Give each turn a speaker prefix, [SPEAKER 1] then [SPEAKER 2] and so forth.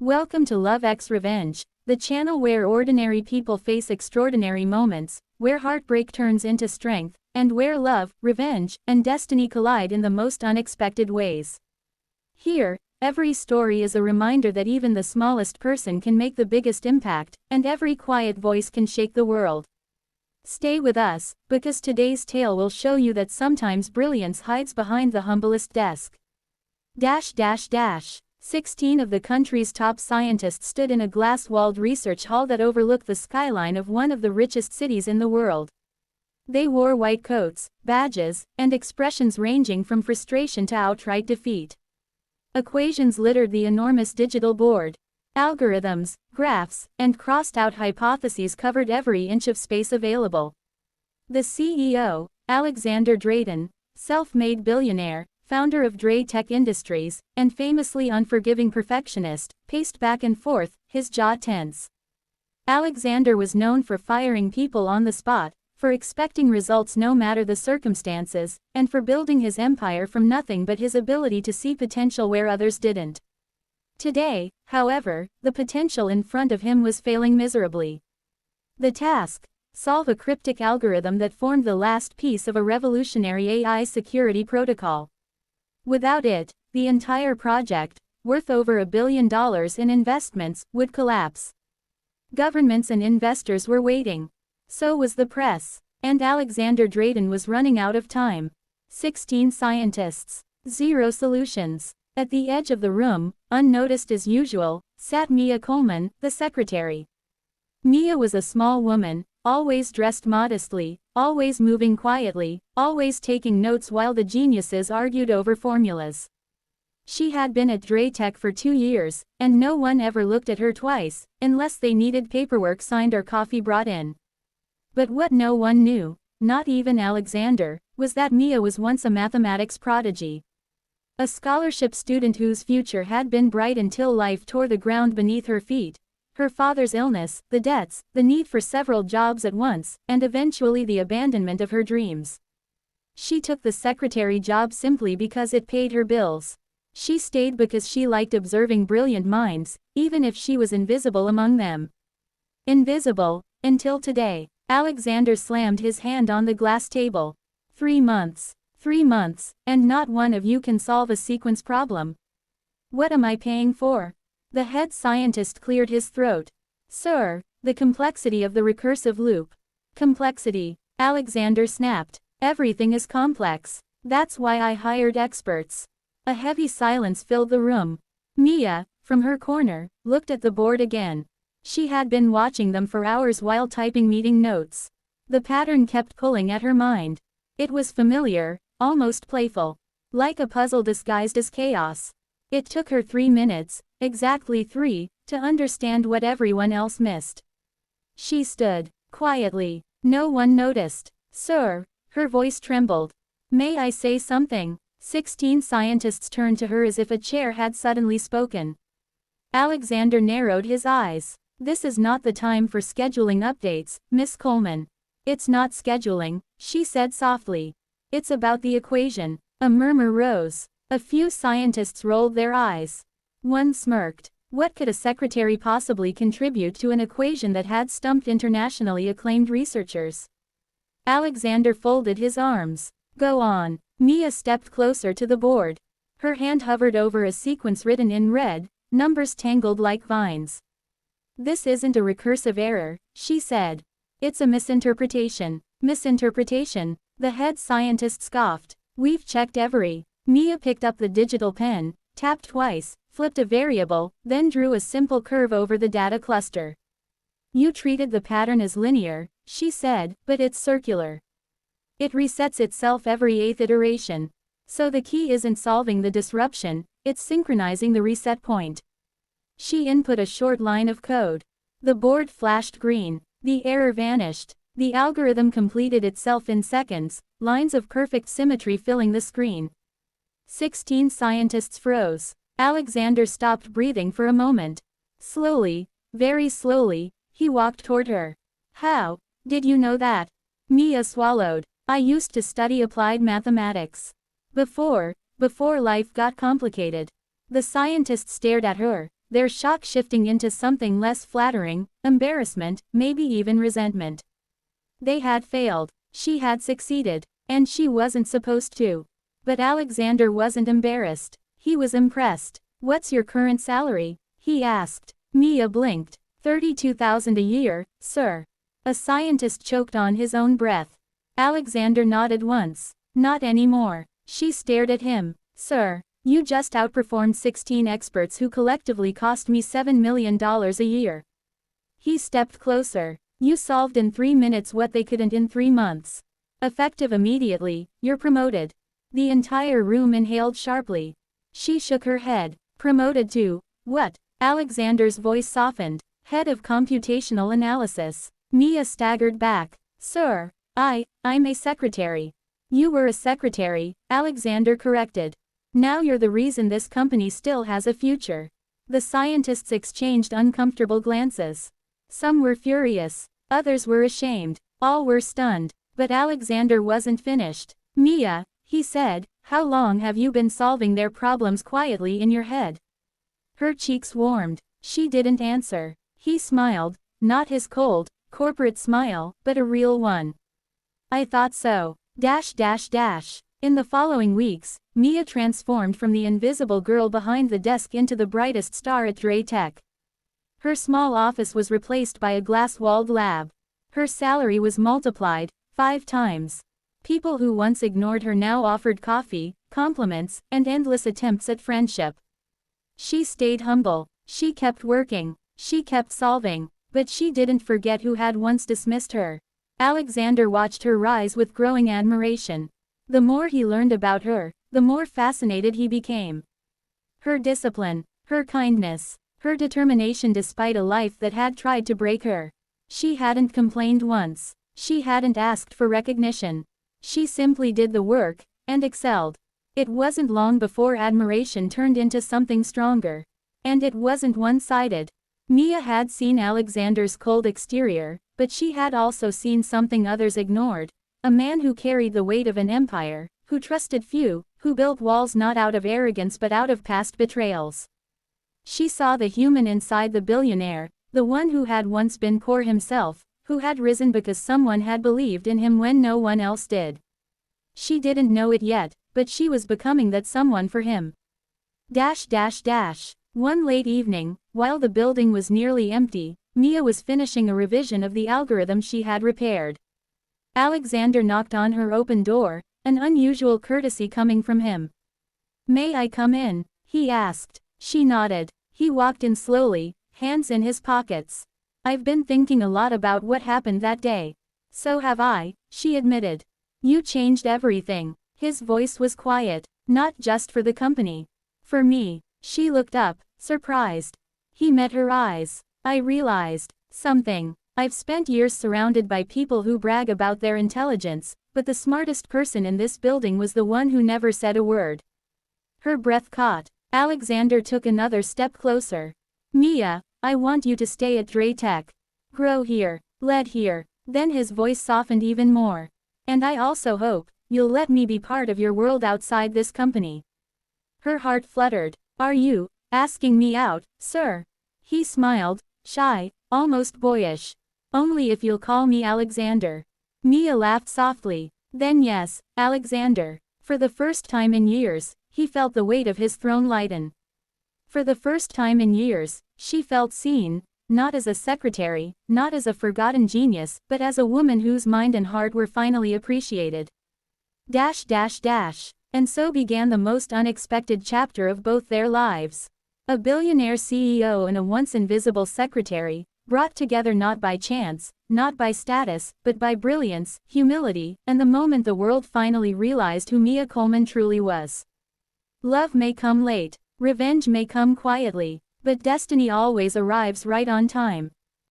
[SPEAKER 1] Welcome to Love X Revenge, the channel where ordinary people face extraordinary moments, where heartbreak turns into strength, and where love, revenge, and destiny collide in the most unexpected ways. Here, every story is a reminder that even the smallest person can make the biggest impact, and every quiet voice can shake the world. Stay with us, because today's tale will show you that sometimes brilliance hides behind the humblest desk. 16 of the country's top scientists stood in a glass-walled research hall that overlooked the skyline of one of the richest cities in the world. They wore white coats, badges, and expressions ranging from frustration to outright defeat. Equations littered the enormous digital board. Algorithms, graphs, and crossed-out hypotheses covered every inch of space available. The CEO, Alexander Drayton, self-made billionaire, founder of Dray Tech Industries, and famously unforgiving perfectionist, paced back and forth, his jaw tense. Alexander was known for firing people on the spot, for expecting results no matter the circumstances, and for building his empire from nothing but his ability to see potential where others didn't. Today, however, the potential in front of him was failing miserably. The task: solve a cryptic algorithm that formed the last piece of a revolutionary AI security protocol. Without it, the entire project, worth over $1 billion in investments, would collapse. Governments and investors were waiting. So was the press. And Alexander Drayton was running out of time. 16 scientists. 0 solutions. At the edge of the room, unnoticed as usual, sat Mia Coleman, the secretary. Mia was a small woman, always dressed modestly, always moving quietly, always taking notes while the geniuses argued over formulas. She had been at Dray Tech for 2 years, and no one ever looked at her twice, unless they needed paperwork signed or coffee brought in. But what no one knew, not even Alexander, was that Mia was once a mathematics prodigy. A scholarship student whose future had been bright until life tore the ground beneath her feet. Her father's illness, the debts, the need for several jobs at once, and eventually the abandonment of her dreams. She took the secretary job simply because it paid her bills. She stayed because she liked observing brilliant minds, even if she was invisible among them. Invisible, until today. Alexander slammed his hand on the glass table. 3 months. 3 months, and not one of you can solve a sequence problem. What am I paying for? The head scientist cleared his throat. Sir, the complexity of the recursive loop. Complexity, Alexander snapped. Everything is complex. That's why I hired experts. A heavy silence filled the room. Mia, from her corner, looked at the board again. She had been watching them for hours while typing meeting notes. The pattern kept pulling at her mind. It was familiar, almost playful. Like a puzzle disguised as chaos. It took her 3 minutes, exactly 3, to understand what everyone else missed. She stood, quietly. No one noticed. Sir, her voice trembled. May I say something? 16 scientists turned to her as if a chair had suddenly spoken. Alexander narrowed his eyes. This is not the time for scheduling updates, Miss Coleman. It's not scheduling, she said softly. It's about the equation. A murmur rose. A few scientists rolled their eyes. One smirked. What could a secretary possibly contribute to an equation that had stumped internationally acclaimed researchers? Alexander folded his arms. Go on. Mia stepped closer to the board. Her hand hovered over a sequence written in red, numbers tangled like vines. This isn't a recursive error, she said. It's a misinterpretation. Misinterpretation, the head scientist scoffed. We've checked every. Mia picked up the digital pen, tapped twice, flipped a variable, then drew a simple curve over the data cluster. You treated the pattern as linear, she said, but it's circular. It resets itself every 8th iteration. So the key isn't solving the disruption, it's synchronizing the reset point. She input a short line of code. The board flashed green. The error vanished. The algorithm completed itself in seconds, lines of perfect symmetry filling the screen. 16 scientists froze. Alexander stopped breathing for a moment. Slowly, very slowly, he walked toward her. How did you know that? Mia swallowed. I used to study applied mathematics. Before life got complicated. The scientist stared at her, their shock shifting into something less flattering, embarrassment, maybe even resentment. They had failed. She had succeeded. And she wasn't supposed to. But Alexander wasn't embarrassed. He was impressed. "What's your current salary?" he asked. Mia blinked. "32,000 a year, sir." A scientist choked on his own breath. Alexander nodded once. "Not anymore." She stared at him. "Sir, you just outperformed 16 experts who collectively cost me $7 million a year." He stepped closer. "You solved in 3 minutes what they couldn't in 3 months. Effective immediately, you're promoted." The entire room inhaled sharply. She shook her head. "Promoted to what?" Alexander's voice softened. "Head of computational analysis." Mia staggered back. "Sir, I'm a secretary." "You were a secretary," Alexander corrected. "Now you're the reason this company still has a future." The scientists exchanged uncomfortable glances. Some were furious. Others were ashamed. All were stunned. But Alexander wasn't finished. "Mia," he said, "how long have you been solving their problems quietly in your head?" Her cheeks warmed. She didn't answer. He smiled, not his cold, corporate smile, but a real one. "I thought so. In the following weeks, Mia transformed from the invisible girl behind the desk into the brightest star at Dre Tech. Her small office was replaced by a glass-walled lab. Her salary was multiplied 5 times. People who once ignored her now offered coffee, compliments, and endless attempts at friendship. She stayed humble. She kept working. She kept solving. But she didn't forget who had once dismissed her. Alexander watched her rise with growing admiration. The more he learned about her, the more fascinated he became. Her discipline, her kindness, her determination despite a life that had tried to break her. She hadn't complained once. She hadn't asked for recognition. She simply did the work, and excelled. It wasn't long before admiration turned into something stronger. And it wasn't one-sided. Mia had seen Alexander's cold exterior, but she had also seen something others ignored. A man who carried the weight of an empire, who trusted few, who built walls not out of arrogance but out of past betrayals. She saw the human inside the billionaire, the one who had once been poor himself, who had risen because someone had believed in him when no one else did. She didn't know it yet, but she was becoming that someone for him. One late evening, while the building was nearly empty, Mia was finishing a revision of the algorithm she had repaired. Alexander knocked on her open door, an unusual courtesy coming from him. "May I come in?" he asked. She nodded. He walked in slowly, hands in his pockets. "I've been thinking a lot about what happened that day." "So have I," she admitted. "You changed everything." His voice was quiet. "Not just for the company. For me." She looked up, surprised. He met her eyes. "I realized something. I've spent years surrounded by people who brag about their intelligence, but the smartest person in this building was the one who never said a word." Her breath caught. Alexander took another step closer. "Mia, I want you to stay at Dre Tech. Grow here, lead here." Then his voice softened even more. "And I also hope you'll let me be part of your world outside this company." Her heart fluttered. "Are you asking me out, sir?" He smiled, shy, almost boyish. "Only if you'll call me Alexander." Mia laughed softly. "Then yes, Alexander." For the first time in years, he felt the weight of his throne lighten. For the first time in years, she felt seen, not as a secretary, not as a forgotten genius, but as a woman whose mind and heart were finally appreciated. And so began the most unexpected chapter of both their lives. A billionaire CEO and a once invisible secretary, brought together not by chance, not by status, but by brilliance, humility, and the moment the world finally realized who Mia Coleman truly was. Love may come late, revenge may come quietly, but destiny always arrives right on time.